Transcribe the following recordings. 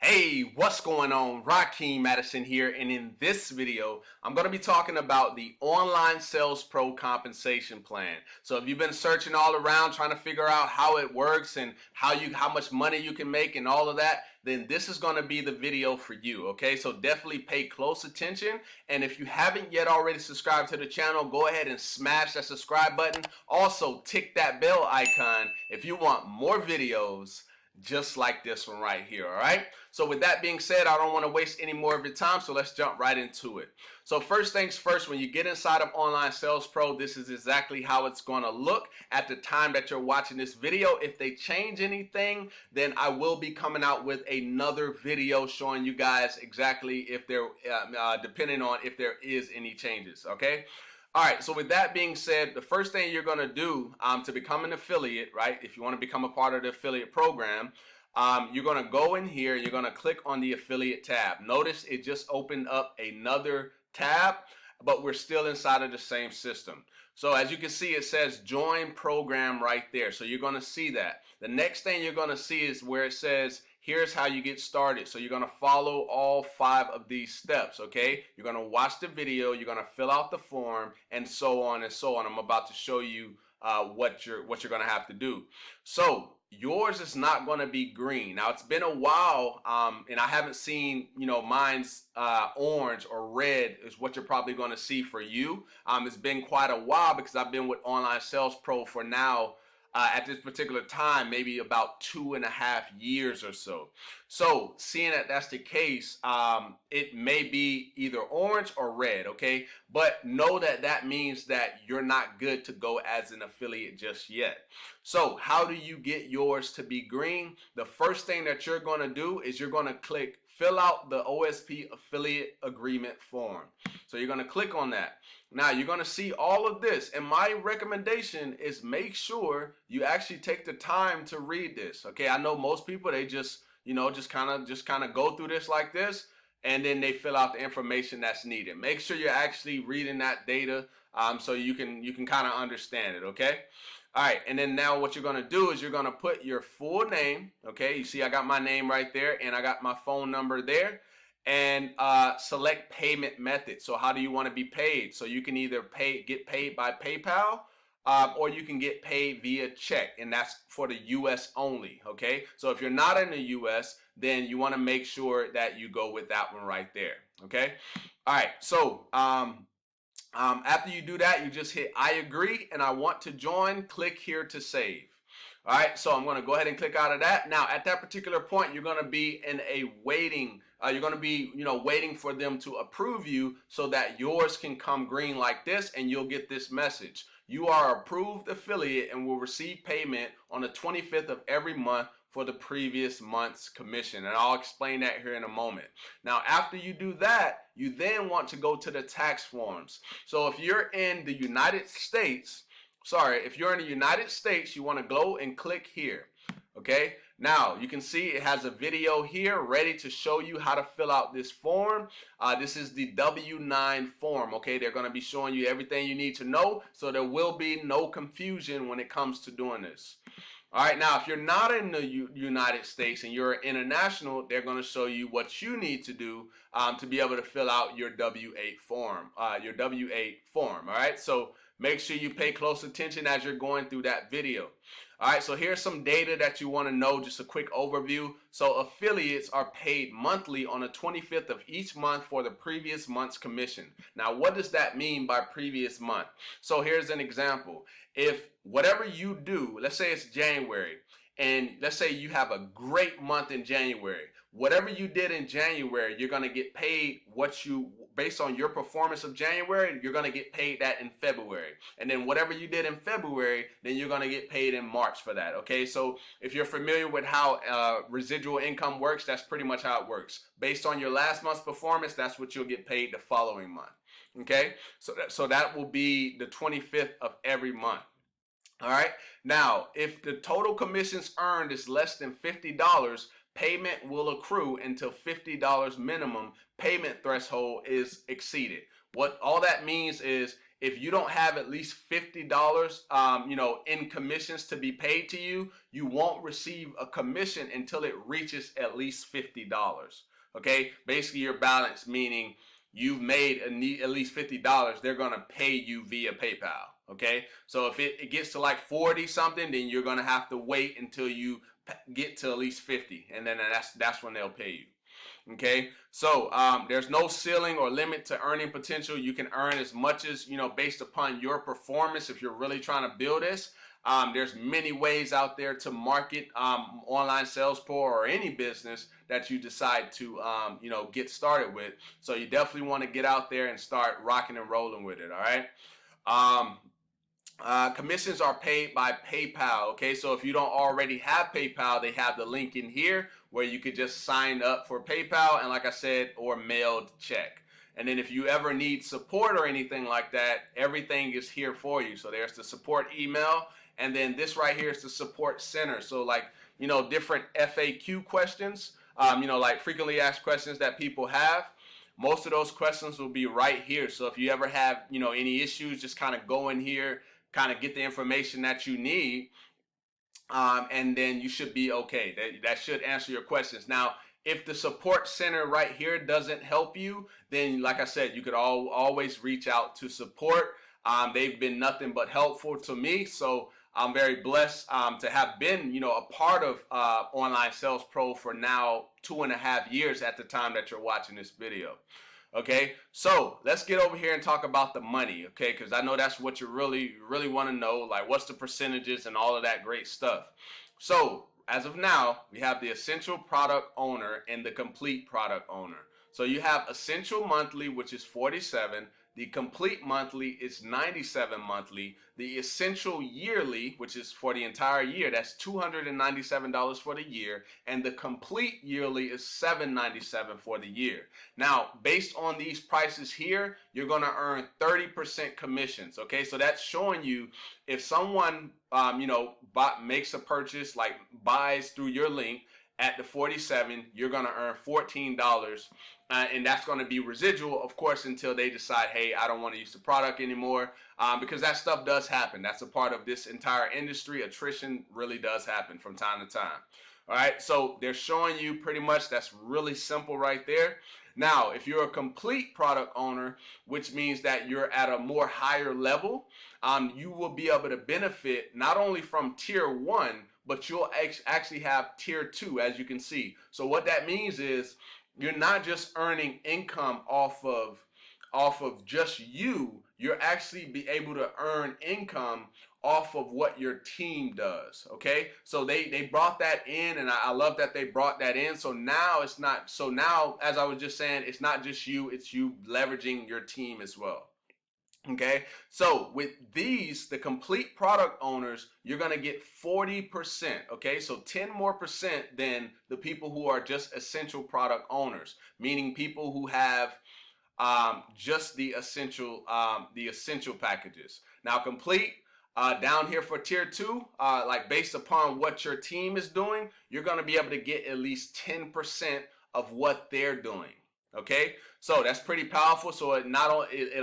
Hey, what's going on? Rakeem Madison here, and in this video, I'm going to be talking about the Online Sales Pro compensation plan. So if you've been searching all around trying to figure out how it works and how much money you can make and all of that, then this is going to be the video for you, okay? So definitely pay close attention, and if you haven't yet already subscribed to the channel, go ahead and smash that subscribe button. Also, tick that bell icon if you want more videos just like this one right here. All right, so with that being said, I don't want to waste any more of your time, so let's jump right into it. So first things first, when you get inside of Online Sales Pro, this is exactly how it's going to look at the time that you're watching this video. If they change anything, then I will be coming out with another video showing you guys exactly if they're depending on if there is any changes. Okay. All right, so with that being said, the first thing you're going to do to become an affiliate, right, if you want to become a part of the affiliate program, you're going to go in here, you're going to click on the affiliate tab. Notice it just opened up another tab, but we're still inside of the same system. So as you can see, it says join program right there. So you're going to see that. The next thing you're going to see is where it says here's how you get started. So you're going to follow all 5 of these steps, okay? You're going to watch the video, you're going to fill out the form, and so on and so on. I'm about to show you what you're going to have to do. So yours is not going to be green. Now it's been a while, and I haven't seen, mine's orange or red is what you're probably going to see for you. It's been quite a while because I've been with Online Sales Pro for now. At this particular time, maybe about 2.5 years or so. So seeing that that's the case, it may be either orange or red, okay? But know that that means that you're not good to go as an affiliate just yet. So how do you get yours to be green? The first thing that you're going to do is you're going to click fill out the OSP affiliate agreement form. So you're going to click on that. Now you're going to see all of this, and my recommendation is make sure you actually take the time to read this. Okay, I know most people, they just kind of go through this like this, and then they fill out the information that's needed. Make sure you're actually reading that data so you can kind of understand it. Okay. All right, and then now what you're going to do is you're going to put your full name, okay? You see I got my name right there, and I got my phone number there, and select payment method. So how do you want to be paid? So you can either get paid by PayPal, or you can get paid via check, and that's for the U.S. only, okay? So if you're not in the U.S., then you want to make sure that you go with that one right there, okay? All right, so after you do that, you just hit I agree and I want to join. Click here to save. All right, so I'm going to go ahead and click out of that. Now, at that particular point, you're going to be in a waiting. You're going to be, waiting for them to approve you so that yours can come green like this, and you'll get this message. You are approved affiliate and will receive payment on the 25th of every month for the previous month's commission, and I'll explain that here in a moment. Now, after you do that, you then want to go to the tax forms. So if you're in the United States, you want to go and click here, okay? Now, you can see it has a video here ready to show you how to fill out this form. This is the W-9 form, okay? They're going to be showing you everything you need to know, so there will be no confusion when it comes to doing this. All right, now if you're not in the United States and you're international, they're going to show you what you need to do to be able to fill out your W-8 form. All right, so make sure you pay close attention as you're going through that video. All right, so here's some data that you want to know, just a quick overview. So affiliates are paid monthly on the 25th of each month for the previous month's commission. Now, what does that mean by previous month? So here's an example. If whatever you do, let's say it's January, and let's say you have a great month in January. Whatever you did in January, you're going to get paid based on your performance of January, you're going to get paid that in February. And then whatever you did in February, then you're going to get paid in March for that, okay? So if you're familiar with how residual income works, that's pretty much how it works. Based on your last month's performance, that's what you'll get paid the following month, okay? So that will be the 25th of every month. All right. Now, if the total commissions earned is less than $50, payment will accrue until $50 minimum payment threshold is exceeded. What all that means is if you don't have at least $50, in commissions to be paid to you, you won't receive a commission until it reaches at least $50. Okay, basically your balance, meaning you've made at least $50, they're gonna pay you via PayPal. Okay, so if it gets to like 40 something, then you're gonna have to wait until you get to at least 50, and then that's when they'll pay you. Okay, so there's no ceiling or limit to earning potential. You can earn as much as, based upon your performance. If you're really trying to build this, there's many ways out there to market online sales pro or any business that you decide to get started with. So you definitely want to get out there and start rocking and rolling with it. All right. Commissions are paid by PayPal. Okay, so if you don't already have PayPal, they have the link in here where you could just sign up for PayPal, and like I said, or mailed check. And then if you ever need support or anything like that, everything is here for you. So there's the support email, and then this right here is the support center. So like, different FAQ questions, like frequently asked questions that people have. Most of those questions will be right here. So if you ever have, any issues, just kind of go in here, kind of get the information that you need, and then you should be okay. That should answer your questions. Now, if the support center right here doesn't help you, then like I said, you could always reach out to support. They've been nothing but helpful to me, so I'm very blessed to have been, a part of Online Sales Pro for now 2.5 years at the time that you're watching this video. Okay, so let's get over here and talk about the money, okay, because I know that's what you really want to know, like what's the percentages and all of that great stuff. So as of now, we have the essential product owner and the complete product owner. So you have essential monthly, which is $47. The complete monthly is $97 monthly. The essential yearly, which is for the entire year, that's $297 for the year. And the complete yearly is $797 for the year. Now, based on these prices here, you're going to earn 30% commissions. Okay, so that's showing you if someone, makes a purchase, like buys through your link at the 47, you're going to earn $14. And that's going to be residual, of course, until they decide, hey, I don't want to use the product anymore, because that stuff does happen. That's a part of this entire industry. Attrition really does happen from time to time. All right, so they're showing you pretty much, that's really simple right there. Now, if you're a complete product owner, which means that you're at a more higher level, you will be able to benefit not only from tier 1, but you'll actually have tier 2, as you can see. So what that means is, you're not just earning income off of just you. You're actually be able to earn income off of what your team does. Okay, so they brought that in, and I love that they brought that in. So now it's not. So now, as I was just saying, it's not just you. It's you leveraging your team as well. Okay, so with these, the complete product owners, you're going to get 40%. Okay, so 10% more than the people who are just essential product owners, meaning people who have just the essential packages. Now, complete, down here for tier 2, like based upon what your team is doing, you're going to be able to get at least 10% of what they're doing. Okay, so that's pretty powerful. So it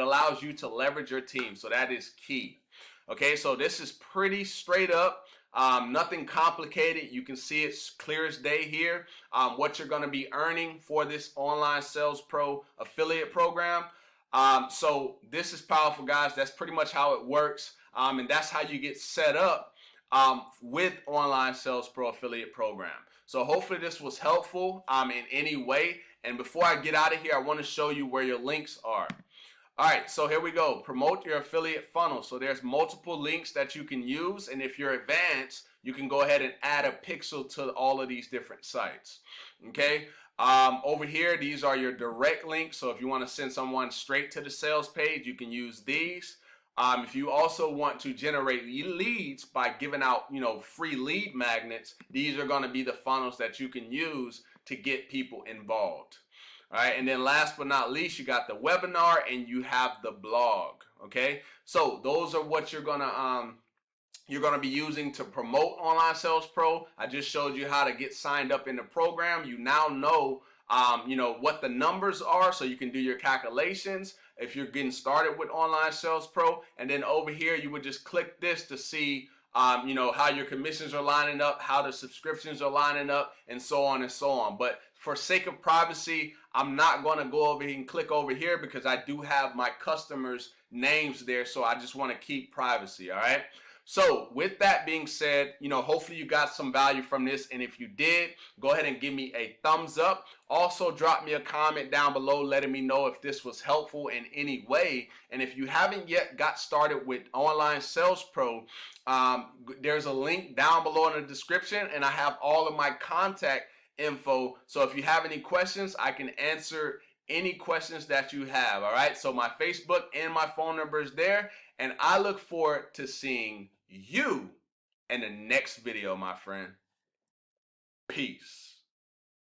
allows you to leverage your team. So that is key. Okay, so this is pretty straight up, nothing complicated. You can see it's clear as day here, what you're going to be earning for this Online Sales Pro affiliate program. So this is powerful, guys. That's pretty much how it works, and that's how you get set up with Online Sales Pro affiliate program. So hopefully this was helpful in any way. And before I get out of here, I want to show you where your links are. All right, so here we go. Promote your affiliate funnel. So there's multiple links that you can use. And if you're advanced, you can go ahead and add a pixel to all of these different sites. Okay, over here, these are your direct links. So if you want to send someone straight to the sales page, you can use these. If you also want to generate leads by giving out, free lead magnets, these are going to be the funnels that you can use to get people involved. All right, and then last but not least, you got the webinar and you have the blog. Okay, so those are what you're gonna be using to promote Online Sales Pro. I just showed you how to get signed up in the program. You now know what the numbers are, so you can do your calculations. if you're getting started with Online Sales Pro. And then over here, you would just click this to see how your commissions are lining up, how the subscriptions are lining up, and so on and so on. But for sake of privacy, I'm not going to go over here and click over here because I do have my customers' names there, so I just want to keep privacy, all right? So with that being said, hopefully you got some value from this. And if you did, go ahead and give me a thumbs up. Also, drop me a comment down below letting me know if this was helpful in any way. And if you haven't yet got started with Online Sales Pro, there's a link down below in the description, and I have all of my contact info. So if you have any questions, I can answer any questions that you have. All right. So my Facebook and my phone number is there. And I look forward to seeing you in the next video, my friend. Peace.